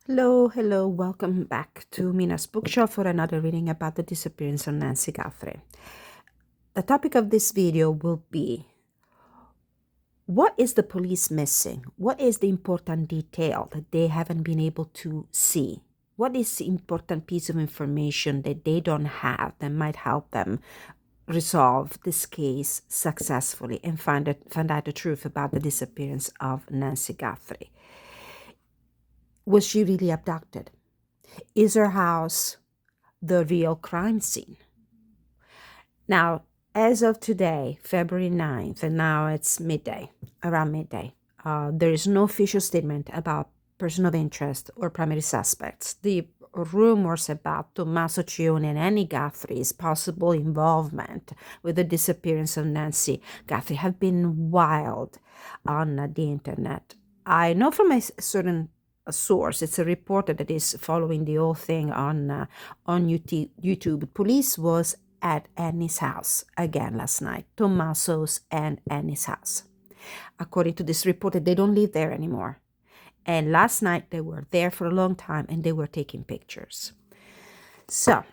Hello, welcome back to Mina's bookshelf for another reading about the disappearance of Nancy Guthrie. The topic of this video will be, what is the police missing? What is the important detail that they haven't been able to see? What is the important piece of information that they don't have that might help them resolve this case successfully and find out the truth about the disappearance of Nancy Guthrie? Was she really abducted? Is her house the real crime scene? Now, as of today, February 9th, and now it's around midday, there is no official statement about person of interest or primary suspects. The rumors about Tommaso Cione and Annie Guthrie's possible involvement with the disappearance of Nancy Guthrie have been wild on the internet. I know from a certain source, it's a reporter that is following the whole thing on YouTube. Police was at Annie's house again last night, Tommaso's and Annie's house. According to this reporter, they don't live there anymore. And last night they were there for a long time and they were taking pictures. So,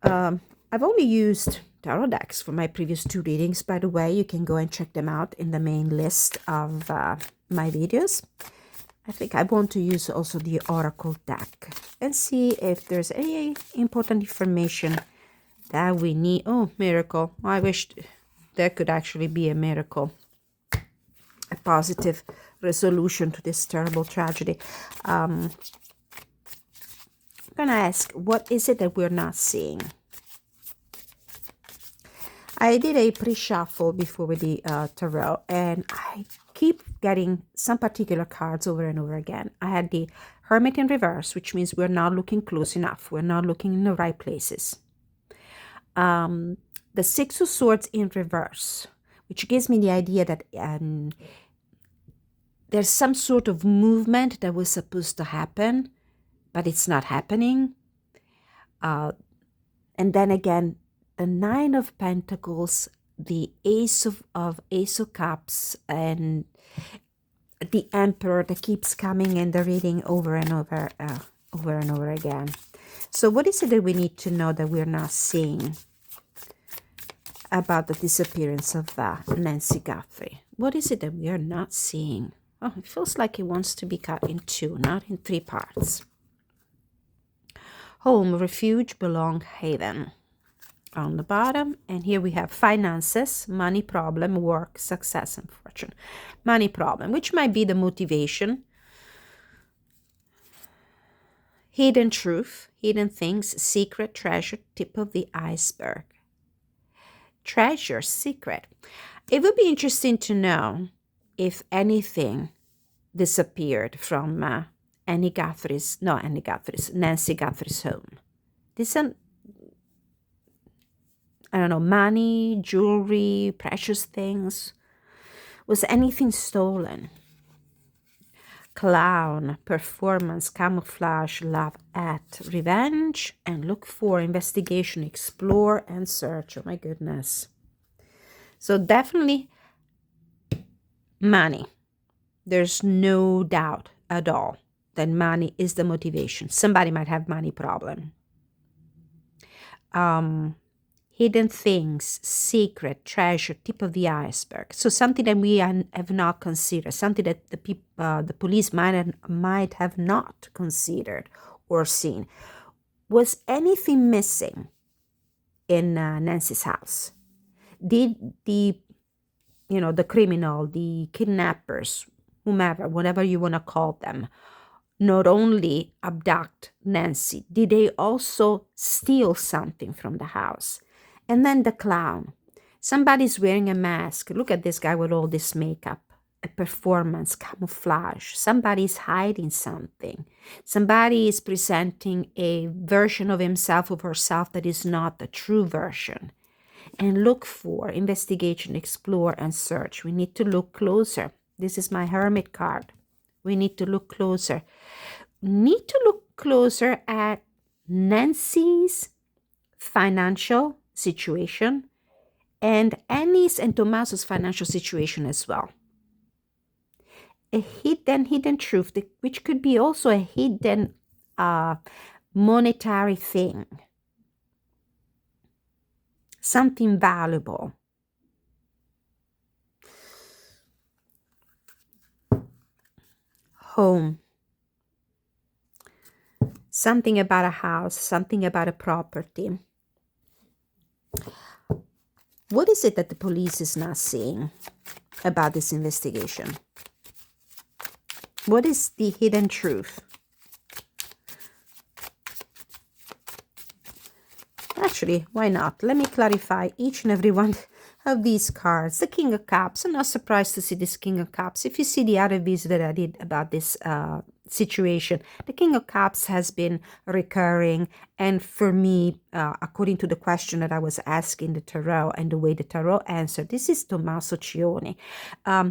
I've only used tarot decks for my previous two readings. By the way, you can go and check them out in the main list of my videos. I think I want to use also the Oracle deck and see if there's any important information that we need. Oh, miracle. I wish there could actually be a miracle, a positive resolution to this terrible tragedy. I'm going to ask, what is it that we're not seeing? I did a pre-shuffle before with the tarot, and I keep getting some particular cards over and over again. I had the Hermit in reverse, which means we're not looking close enough. We're not looking in the right places. The Six of Swords in reverse, which gives me the idea that there's some sort of movement that was supposed to happen, but it's not happening. And then again, the Nine of Pentacles, the Ace of Cups, and the Emperor that keeps coming in the reading over and over again. So what is it that we need to know that we're not seeing about the disappearance of Nancy Guthrie? What is it that we are not seeing? Oh, it feels like it wants to be cut in two, not in three parts. Home, refuge, belong, haven on the bottom. And here we have finances, money problem, work, success, and fortune. Money problem, which might be the motivation. Hidden truth, hidden things, secret, treasure, tip of the iceberg. Treasure, secret. It would be interesting to know if anything disappeared from Nancy Guthrie's home. I don't know, money, jewelry, precious things. Was anything stolen? Clown, performance, camouflage, love at, revenge, and look for, investigation, explore, and search. Oh my goodness. So definitely money. There's no doubt at all that money is the motivation. Somebody might have money problem. Hidden things, secret, treasure, tip of the iceberg. So something that we have not considered, something that the police might have not considered or seen. Was anything missing in Nancy's house? Did the criminal, the kidnappers, whomever, whatever you want to call them, not only abduct Nancy, did they also steal something from the house? And then the clown. Somebody's wearing a mask. Look at this guy with all this makeup. A performance, camouflage. Somebody's hiding something. Somebody is presenting a version of himself or herself that is not the true version. And look for, investigation, explore, and search. We need to look closer. This is my Hermit card. We need to look closer. Need to look closer at Nancy's financial situation and Annie's and Tommaso's financial situation as well. a hidden truth, which could be also a hidden monetary thing, something valuable. Home, something about a house, something about a property. What is it that the police is not seeing about this investigation? What is the hidden truth? Actually, why not? Let me clarify each and every one of these cards. The King of Cups. I'm not surprised to see this King of Cups. If you see the other videos that I did about this situation, the King of Cups has been recurring. And for me, according to the question that I was asking the tarot and the way the tarot answered, this is Tommaso Cioni.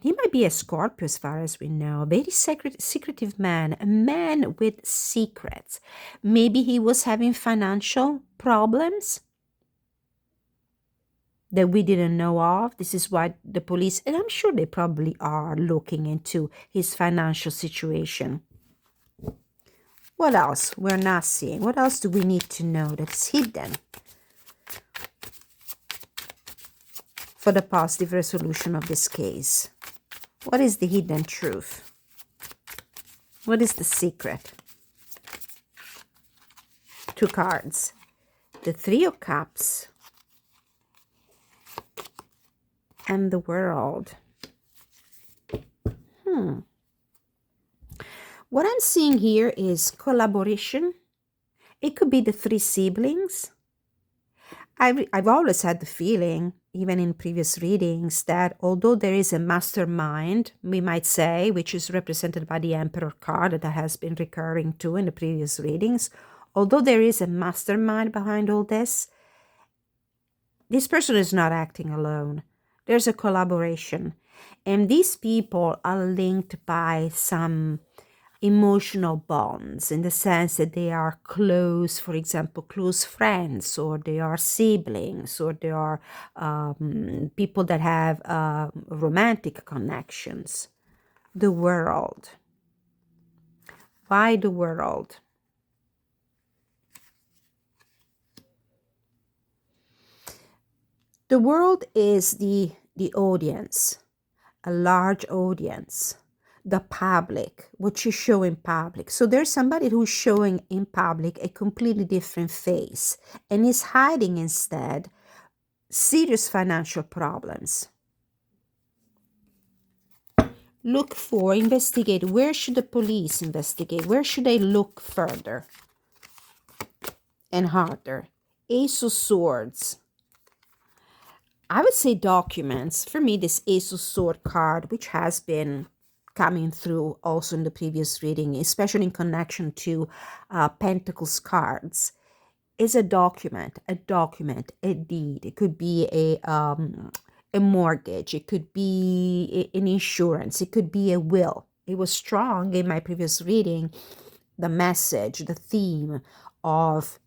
He might be a Scorpio as far as we know. Very secretive man, a man with secrets. Maybe he was having financial problems that we didn't know of. This is why the police, and I'm sure they probably are, looking into his financial situation. What else we're not seeing? What else do we need to know that's hidden for the positive resolution of this case? What is the hidden truth? What is the secret? Two cards. The Three of Cups and the World. What I'm seeing here is collaboration. It could be the three siblings. I've always had the feeling, even in previous readings, that although there is a mastermind, we might say, which is represented by the Emperor card that has been recurring too in the previous readings, although there is a mastermind behind all this person is not acting alone. There's a collaboration. And these people are linked by some emotional bonds, in the sense that they are close, for example, close friends, or they are siblings, or they are people that have romantic connections. The World. Why the World? The world is the audience, a large audience, the public, what you show in public. So there's somebody who's showing in public a completely different face and is hiding instead serious financial problems. Look for, investigate. Where should the police investigate? Where should they look further and harder? Ace of Swords. I would say documents. For me, this Ace of Sword card, which has been coming through also in the previous reading, especially in connection to Pentacles cards, is a document, a deed. It could be a mortgage. It could be an insurance. It could be a will. It was strong in my previous reading, the message, the theme of,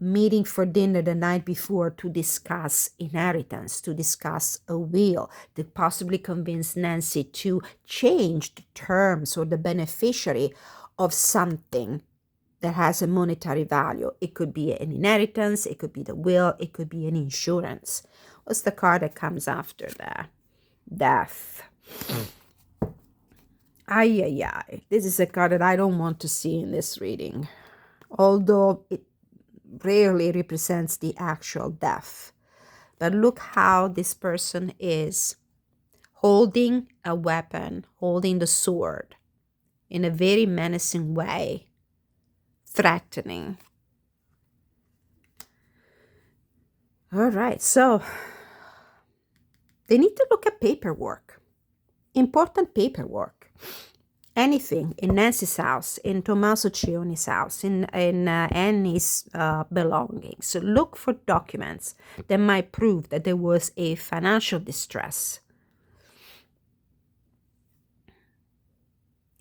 meeting for dinner the night before to discuss inheritance, to discuss a will, to possibly convince Nancy to change the terms or the beneficiary of something that has a monetary value. It could be an inheritance, it could be the will, it could be an insurance. What's the card that comes after that? Death. Ay, ay, ay. This is a card that I don't want to see in this reading, although it rarely represents the actual death. But look how this person is holding a weapon, holding the sword in a very menacing way, threatening. All right, so they need to look at paperwork, important paperwork. Anything in Nancy's house, in Tommaso Cioni's house, in Annie's belongings. So look for documents that might prove that there was a financial distress.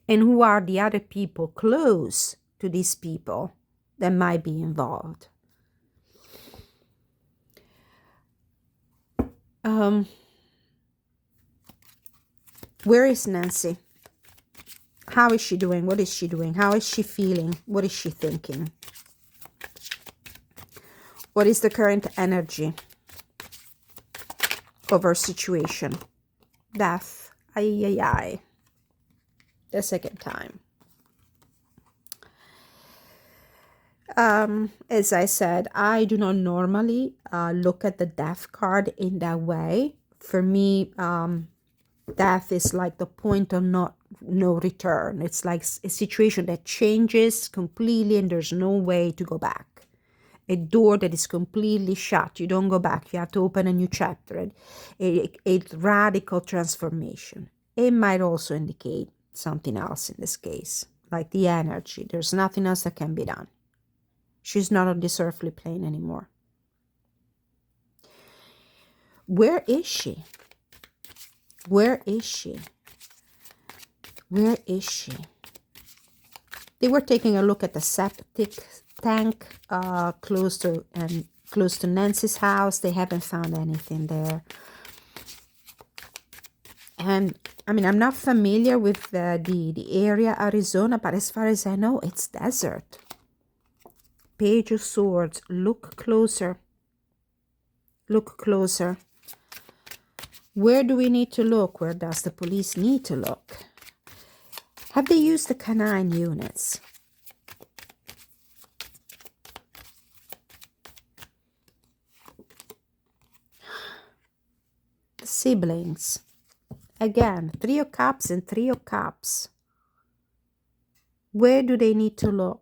And who are the other people close to these people that might be involved? Where is Nancy? How is she doing? What is she doing? How is she feeling? What is she thinking? What is the current energy of her situation? Death. Ay, ay, ay. The second time. As I said, I do not normally look at the death card in that way. For me, death is like the point of no return. It's like a situation that changes completely and there's no way to go back. A door that is completely shut. You don't go back. You have to open a new chapter. A radical transformation. It might also indicate something else in this case, like the energy. There's nothing else that can be done. She's not on this earthly plane anymore. Where is she? Where is she? Where is she? They were taking a look at the septic tank close to Nancy's house. They haven't found anything there. And I mean, I'm not familiar with the area Arizona, but as far as I know, it's desert. Page of Swords. Look closer. Look closer. Where do we need to look? Where does the police need to look? Have they used the canine units? The siblings. Again, Three of Cups and Three of Cups. Where do they need to look?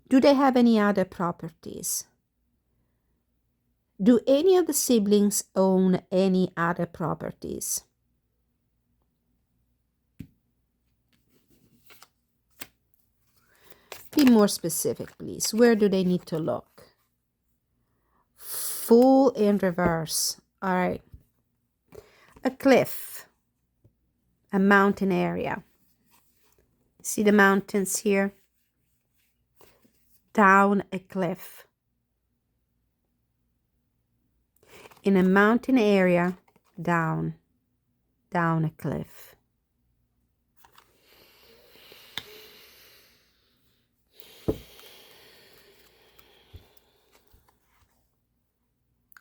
Do they have any other properties? Do any of the siblings own any other properties? Be more specific, please. Where do they need to look? Fool in reverse. All right. A cliff. A mountain area. See the mountains here? Down a cliff. In a mountain area, down a cliff.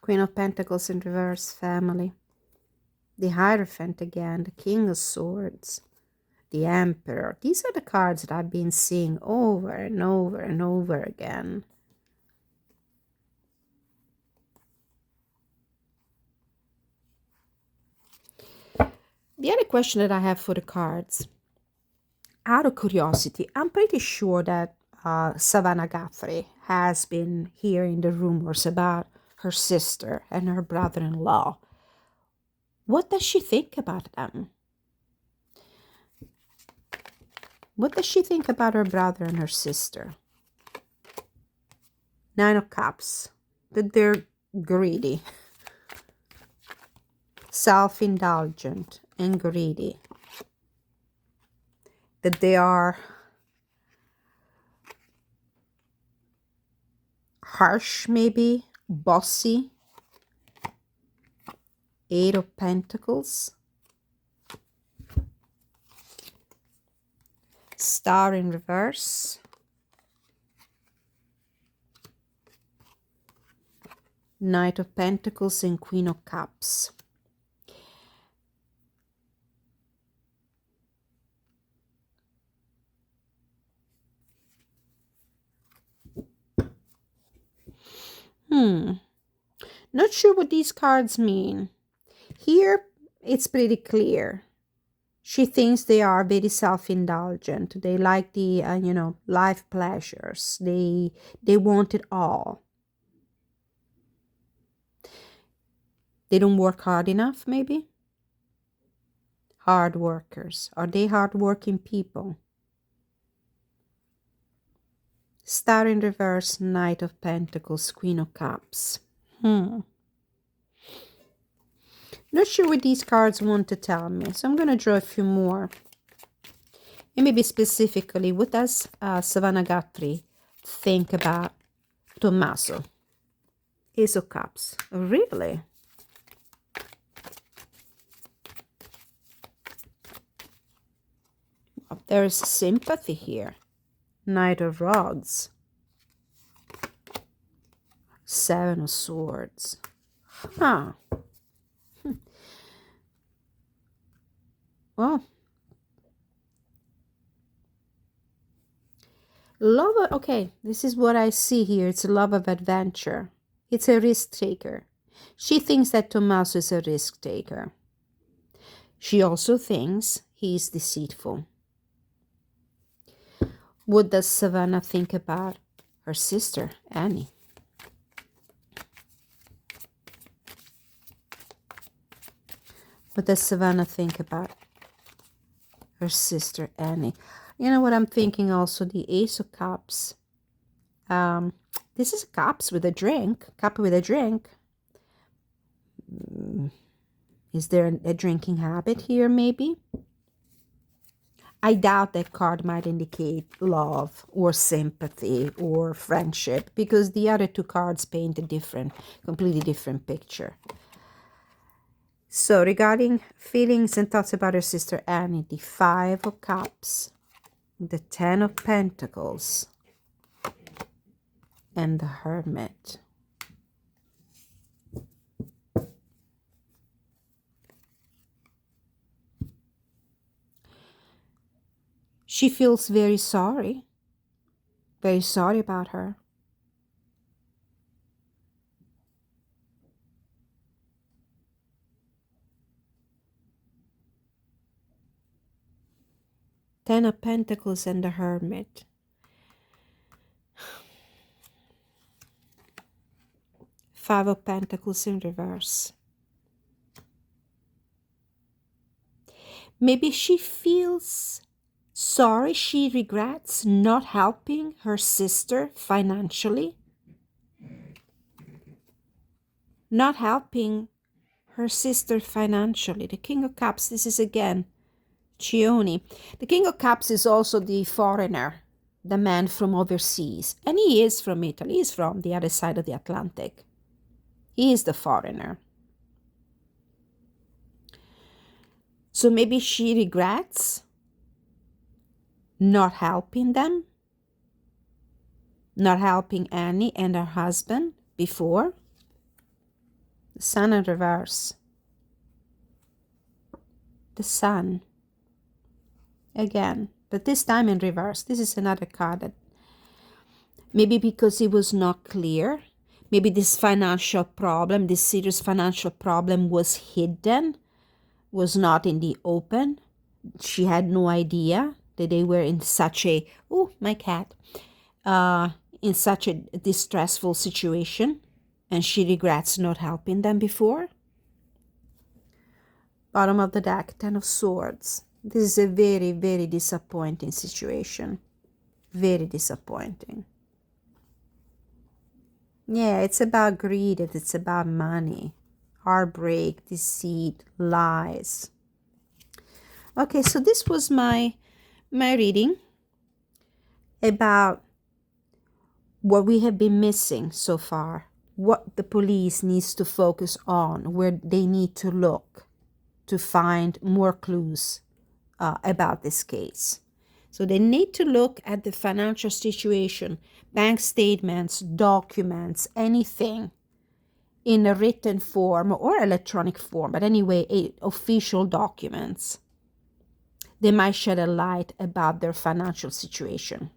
Queen of Pentacles in reverse, family. The Hierophant again, the King of Swords, the Emperor. These are the cards that I've been seeing over and over and over again. The other question that I have for the cards, out of curiosity, I'm pretty sure that Savannah Guthrie has been hearing the rumors about her sister and her brother-in-law. What does she think about them? What does she think about her brother and her sister? Nine of Cups. That they're greedy. Self-indulgent and greedy. That they are harsh, maybe. Bossy. Eight of Pentacles. Star in reverse. Knight of Pentacles and Queen of Cups. Not sure what these cards mean. Here, it's pretty clear. She thinks they are very self-indulgent. They like the, life pleasures. They want it all. They don't work hard enough, maybe? Hard workers. Are they hard-working people? Star in reverse, Knight of Pentacles, Queen of Cups. Not sure what these cards want to tell me, so I'm going to draw a few more. And maybe specifically, what does Savannah Guthrie think about Tommaso? Ace of Cups. Really? There's sympathy here. Knight of Rods. Seven of Swords. Huh. Well, love, okay, this is what I see here. It's a love of adventure. It's a risk taker. She thinks that Tommaso is a risk taker. She also thinks he's deceitful. What does Savannah think about her sister, Annie? What does Savannah think about her sister, Annie? You know what I'm thinking also? The Ace of Cups. This is cups with a drink. Cup with a drink. Is there a drinking habit here, maybe? I doubt that card might indicate love or sympathy or friendship, because the other two cards paint a different, completely different picture. So regarding feelings and thoughts about her sister Annie, the Five of Cups, the Ten of Pentacles, and the Hermit. She feels very sorry about her. Ten of Pentacles and the Hermit. Five of Pentacles in reverse. Maybe she feels sorry, she regrets not helping her sister financially. Not helping her sister financially. The King of Cups, this is again Chioni. The King of Cups is also the foreigner, the man from overseas. And he is from Italy. He's from the other side of the Atlantic. He is the foreigner. So maybe she regrets not helping them, not helping Annie and her husband before. The Sun in reverse. The Sun. Again, but this time in reverse. This is another card that maybe because it was not clear, maybe this financial problem, this serious financial problem was hidden, was not in the open. She had no idea that they were in such a, oh, my cat, in such a distressful situation, and she regrets not helping them before. Bottom of the deck, Ten of Swords. This is a very, very disappointing situation. Very disappointing. Yeah, it's about greed. It's about money. Heartbreak, deceit, lies. Okay, so this was my reading about what we have been missing so far. What the police needs to focus on, where they need to look to find more clues about this case. So they need to look at the financial situation, bank statements, documents, anything in a written form or electronic form, but anyway, official documents. They might shed a light about their financial situation.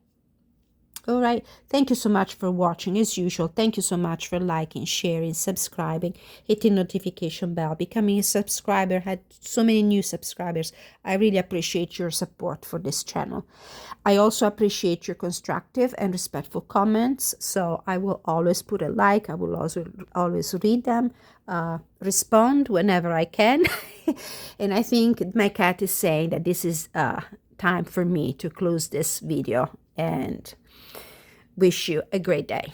All right. Thank you so much for watching. As usual, thank you so much for liking, sharing, subscribing, hitting notification bell, becoming a subscriber. Had so many new subscribers. I really appreciate your support for this channel. I also appreciate your constructive and respectful comments. So I will always put a like. I will also always read them, respond whenever I can. And I think my cat is saying that this is time for me to close this video and wish you a great day.